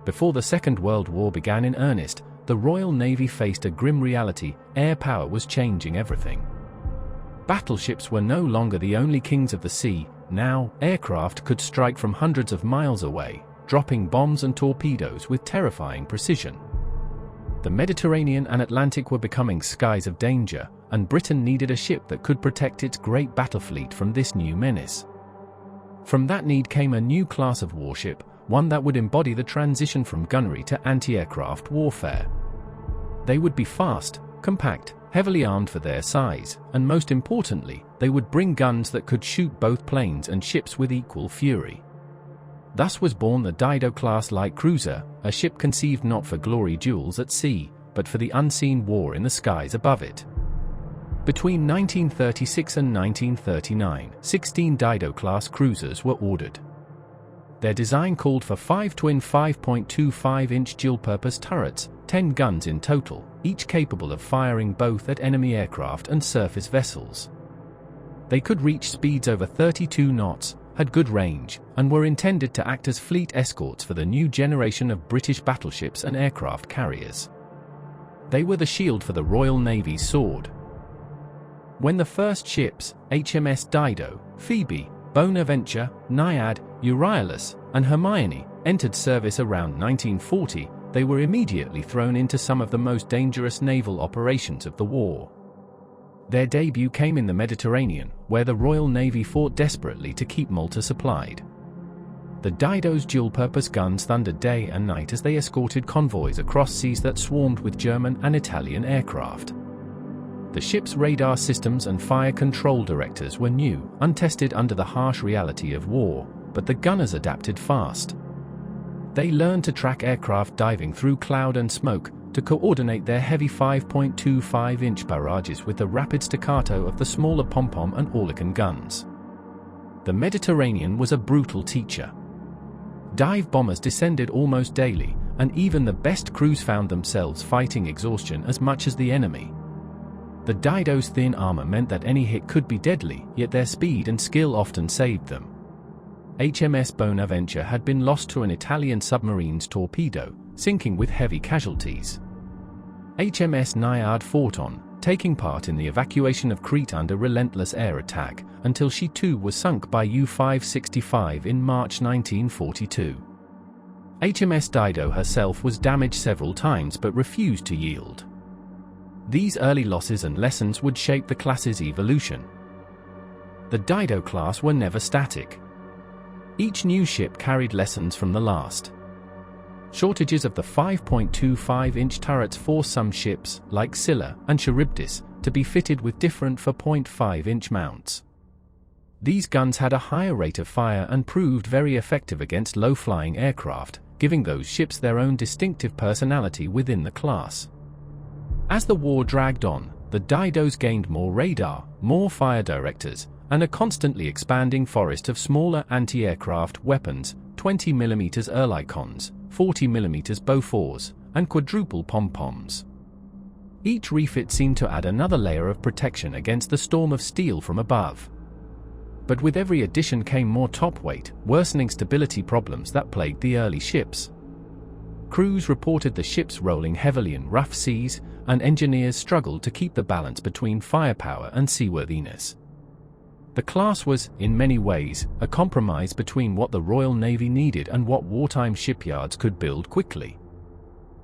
Before the Second World War began in earnest, the Royal Navy faced a grim reality: air power was changing everything. Battleships were no longer the only kings of the sea. Now, aircraft could strike from hundreds of miles away, dropping bombs and torpedoes with terrifying precision. The Mediterranean and Atlantic were becoming skies of danger, and Britain needed a ship that could protect its great battle fleet from this new menace. From that need came a new class of warship, one that would embody the transition from gunnery to anti-aircraft warfare. They would be fast, compact, heavily armed for their size, and most importantly, they would bring guns that could shoot both planes and ships with equal fury. Thus was born the Dido-class light cruiser, a ship conceived not for glory duels at sea, but for the unseen war in the skies above it. Between 1936 and 1939, 16 Dido-class cruisers were ordered. Their design called for 5 twin 5.25-inch dual-purpose turrets, 10 guns in total, each capable of firing both at enemy aircraft and surface vessels. They could reach speeds over 32 knots, had good range, and were intended to act as fleet escorts for the new generation of British battleships and aircraft carriers. They were the shield for the Royal Navy's sword. When the first ships, HMS Dido, Phoebe, Bonaventure, Naiad, Euryalus, and Hermione, entered service around 1940, they were immediately thrown into some of the most dangerous naval operations of the war. Their debut came in the Mediterranean, where the Royal Navy fought desperately to keep Malta supplied. The Dido's dual-purpose guns thundered day and night as they escorted convoys across seas that swarmed with German and Italian aircraft. The ship's radar systems and fire control directors were new, untested under the harsh reality of war, but the gunners adapted fast. They learned to track aircraft diving through cloud and smoke, to coordinate their heavy 5.25-inch barrages with the rapid staccato of the smaller pom-pom and Oerlikon guns. The Mediterranean was a brutal teacher. Dive bombers descended almost daily, and even the best crews found themselves fighting exhaustion as much as the enemy. The Dido's thin armor meant that any hit could be deadly, yet their speed and skill often saved them. HMS Bonaventure had been lost to an Italian submarine's torpedo, sinking with heavy casualties. HMS Naiad fought on, taking part in the evacuation of Crete under relentless air attack, until she too was sunk by U-565 in March 1942. HMS Dido herself was damaged several times but refused to yield. These early losses and lessons would shape the class's evolution. The Dido class were never static. Each new ship carried lessons from the last. Shortages of the 5.25-inch turrets forced some ships, like Scylla and Charybdis, to be fitted with different 4.5-inch mounts. These guns had a higher rate of fire and proved very effective against low-flying aircraft, giving those ships their own distinctive personality within the class. As the war dragged on, the Didos gained more radar, more fire directors, and a constantly expanding forest of smaller anti-aircraft weapons, 20mm Oerlikons, 40mm Bofors, and quadruple pom-poms. Each refit seemed to add another layer of protection against the storm of steel from above. But with every addition came more top weight, worsening stability problems that plagued the early ships. Crews reported the ships rolling heavily in rough seas, and engineers struggled to keep the balance between firepower and seaworthiness. The class was, in many ways, a compromise between what the Royal Navy needed and what wartime shipyards could build quickly.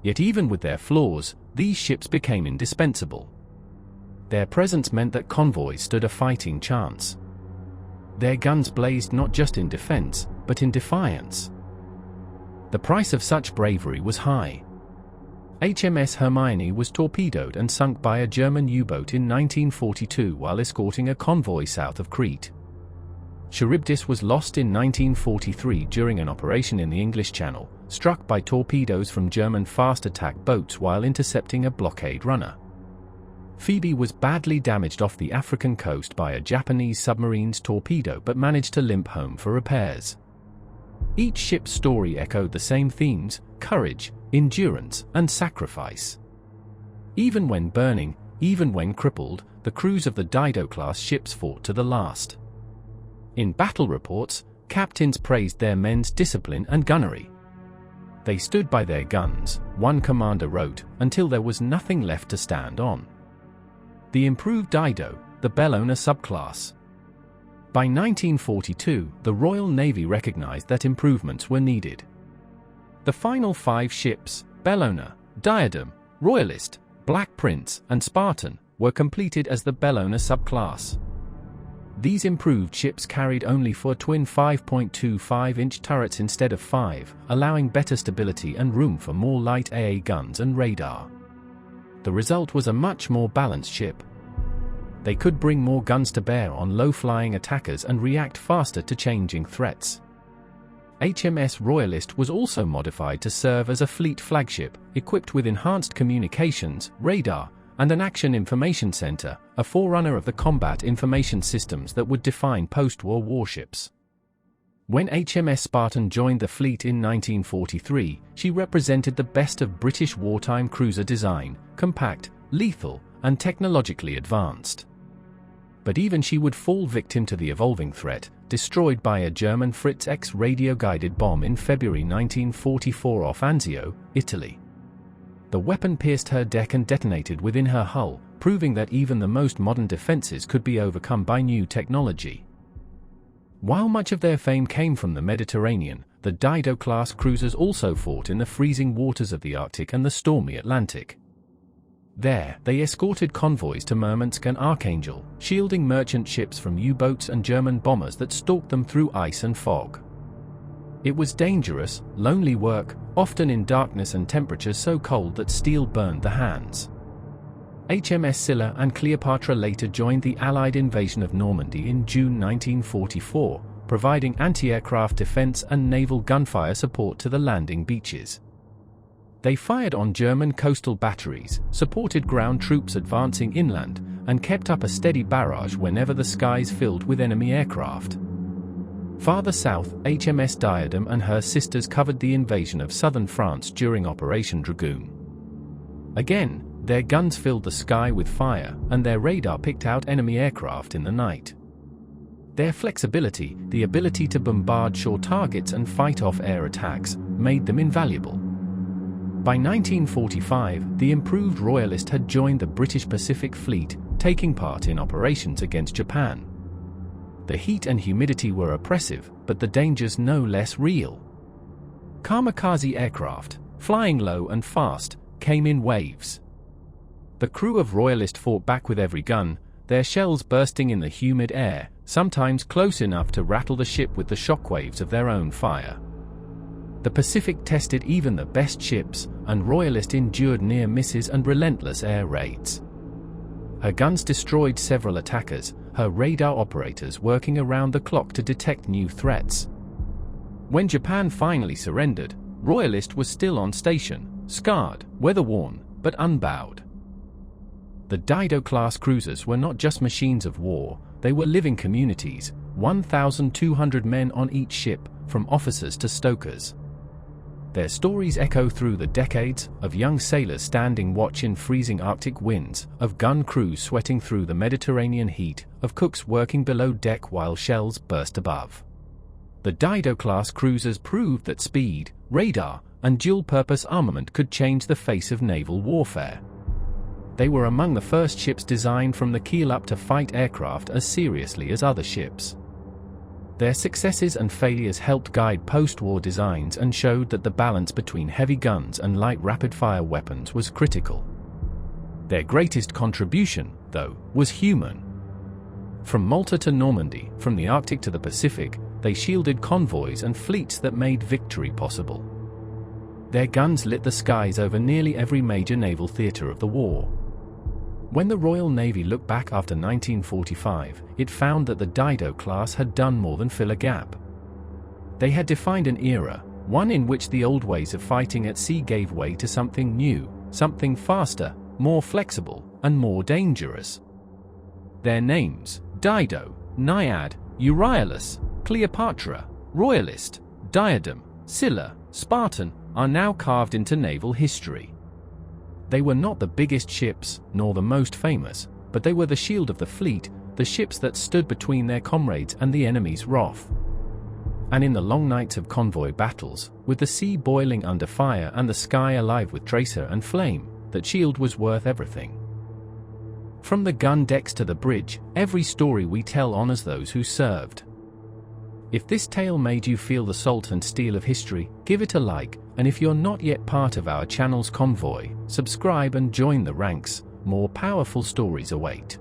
Yet even with their flaws, these ships became indispensable. Their presence meant that convoys stood a fighting chance. Their guns blazed not just in defense, but in defiance. The price of such bravery was high. HMS Hermione was torpedoed and sunk by a German U-boat in 1942 while escorting a convoy south of Crete. Charybdis was lost in 1943 during an operation in the English Channel, struck by torpedoes from German fast attack boats while intercepting a blockade runner. Phoebe was badly damaged off the African coast by a Japanese submarine's torpedo but managed to limp home for repairs. Each ship's story echoed the same themes: courage, endurance, and sacrifice. Even when burning, even when crippled, the crews of the Dido-class ships fought to the last. In battle reports, captains praised their men's discipline and gunnery. They stood by their guns, one commander wrote, until there was nothing left to stand on. The improved Dido, the Bellona subclass. By 1942, the Royal Navy recognized that improvements were needed. The final 5 ships, Bellona, Diadem, Royalist, Black Prince, and Spartan, were completed as the Bellona subclass. These improved ships carried only 4 twin 5.25-inch turrets instead of 5, allowing better stability and room for more light AA guns and radar. The result was a much more balanced ship. They could bring more guns to bear on low-flying attackers and react faster to changing threats. HMS Royalist was also modified to serve as a fleet flagship, equipped with enhanced communications, radar, and an action information center, a forerunner of the combat information systems that would define post-war warships. When HMS Spartan joined the fleet in 1943, she represented the best of British wartime cruiser design, compact, lethal, and technologically advanced. But even she would fall victim to the evolving threat, destroyed by a German Fritz X radio-guided bomb in February 1944 off Anzio, Italy. The weapon pierced her deck and detonated within her hull, proving that even the most modern defenses could be overcome by new technology. While much of their fame came from the Mediterranean, the Dido-class cruisers also fought in the freezing waters of the Arctic and the stormy Atlantic. There, they escorted convoys to Murmansk and Archangel, shielding merchant ships from U-boats and German bombers that stalked them through ice and fog. It was dangerous, lonely work, often in darkness and temperatures so cold that steel burned the hands. HMS Scylla and Cleopatra later joined the Allied invasion of Normandy in June 1944, providing anti-aircraft defense and naval gunfire support to the landing beaches. They fired on German coastal batteries, supported ground troops advancing inland, and kept up a steady barrage whenever the skies filled with enemy aircraft. Farther south, HMS Diadem and her sisters covered the invasion of southern France during Operation Dragoon. Again, their guns filled the sky with fire, and their radar picked out enemy aircraft in the night. Their flexibility, the ability to bombard shore targets and fight off air attacks, made them invaluable. By 1945, the improved Royalist had joined the British Pacific Fleet, taking part in operations against Japan. The heat and humidity were oppressive, but the dangers no less real. Kamikaze aircraft, flying low and fast, came in waves. The crew of Royalist fought back with every gun, their shells bursting in the humid air, sometimes close enough to rattle the ship with the shockwaves of their own fire. The Pacific tested even the best ships, and Royalist endured near misses and relentless air raids. Her guns destroyed several attackers, her radar operators working around the clock to detect new threats. When Japan finally surrendered, Royalist was still on station, scarred, weather-worn, but unbowed. The Dido-class cruisers were not just machines of war, they were living communities, 1,200 men on each ship, from officers to stokers. Their stories echo through the decades, of young sailors standing watch in freezing Arctic winds, of gun crews sweating through the Mediterranean heat, of cooks working below deck while shells burst above. The Dido-class cruisers proved that speed, radar, and dual-purpose armament could change the face of naval warfare. They were among the first ships designed from the keel up to fight aircraft as seriously as other ships. Their successes and failures helped guide post-war designs and showed that the balance between heavy guns and light rapid-fire weapons was critical. Their greatest contribution, though, was human. From Malta to Normandy, from the Arctic to the Pacific, they shielded convoys and fleets that made victory possible. Their guns lit the skies over nearly every major naval theater of the war. When the Royal Navy looked back after 1945, it found that the Dido class had done more than fill a gap. They had defined an era, one in which the old ways of fighting at sea gave way to something new, something faster, more flexible, and more dangerous. Their names, Dido, Naiad, Euryalus, Cleopatra, Royalist, Diadem, Scylla, Spartan, are now carved into naval history. They were not the biggest ships, nor the most famous, but they were the shield of the fleet, the ships that stood between their comrades and the enemy's wrath. And in the long nights of convoy battles, with the sea boiling under fire and the sky alive with tracer and flame, that shield was worth everything. From the gun decks to the bridge, every story we tell honors those who served. If this tale made you feel the salt and steel of history, give it a like, and if you're not yet part of our channel's convoy, subscribe and join the ranks. More powerful stories await.